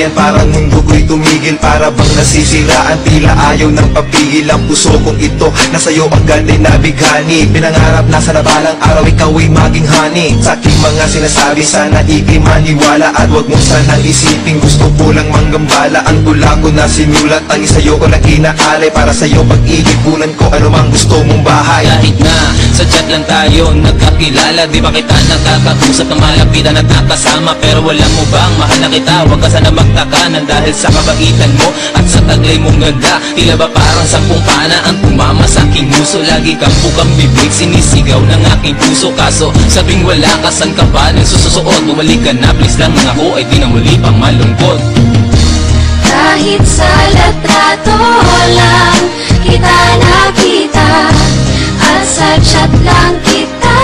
yan, parang mundo ko'y tumigil. Para bang nasisiraan, tila ayaw ng papigil. Ang puso kong ito, nasa'yo agad ay nabighani. Pinangarap na sa nabalang araw ikaw ay maging honey. Sa aking mga sinasabi, sana ikay maniwala. At wag mong sanang isipin, gusto ko lang manggambala. Ang tula ko na sinulat, ang isayo ko na inaalay. Para sa'yo pag-iipunan ko, ano mang gusto mong bahay. Kahit na sa chat lang tayo nagkakilala, di ba kita nakakausap ng malapitan at nakasama? Pero wala mo bang mahal na kita? Huwag ka sana magtaka nang dahil sa kabaitan mo at sa taglay mong ganda. Tila ba parang sampung pana ang tumama sa aking muso? Lagi kang bukang bibig, sinisigaw ng aking puso. Kaso sabing wala ka, san ka ba nagsususuot? Bumalik ka na please lang, ako ay di na muli pang malungkot. Kahit sa litrato lang kita nakita, at sa chat lang kita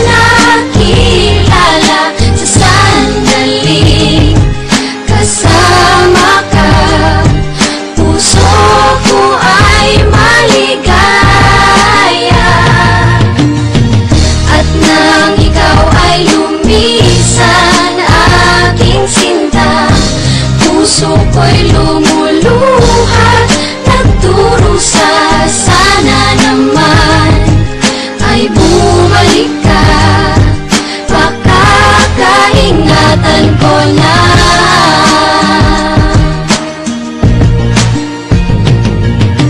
nakilala. Sa sandaling kasama ka, puso ko ay maligaya. At nang ikaw ay lumisan, aking sinta, puso ko'y lumuluhat, nagdurusa. Sana naman ay bumalik ka, baka kaingatan ko na.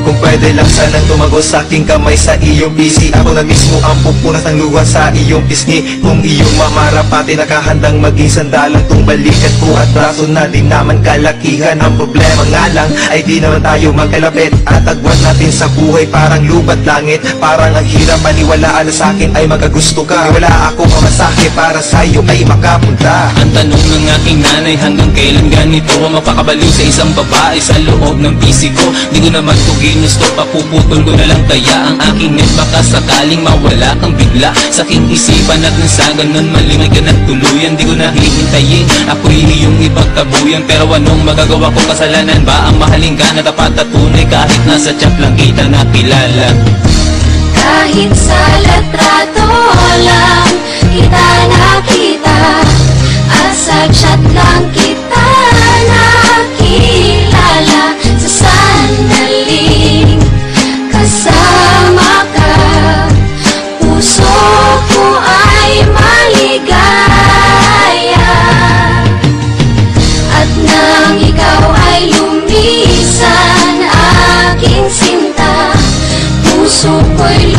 Kung pwede lang sanang tumagos sa aking kamay sa iyong PC. Ako na mismo ang pupunas ng luha sa iyong pisngi. Kung iyong mamarapati, nakahandang maging sandalang tong balikat ko at braso na di naman kalakihan. Ang problema nga lang ay di naman tayo magkalapit, at agwat natin sa buhay parang lubat langit. Parang ang hirap paniwalaan na sa akin ay magagusto ka. Wala akong mamasahe para sa'yo ay makapunta. Ang tanong ng aking nanay, hanggang kailan ganito ang mapakabaliw sa isang babae sa loob ng PC ko? Di ko naman to ginusto, papuputol ko na lang kaya ang aking net. Baka sakaling mawala kang bigla sa aking isipan, at nang sa ganun malimay ka ng tuluyan. Di ko na hihintayin, ako'y iyong ipagtabuyan. Pero anong magagawa ko, kasalanan ba ang mahalin ka na tapat at tunay? Kahit nasa chat lang kita nakilala. Kahit sa litrato lang kita nakita, at sa chat lang kita nakilala. Sa sandaling kasama ka, puso ko ay maligaya. At nang ikaw ay lumisan, aking sinta, puso ko'y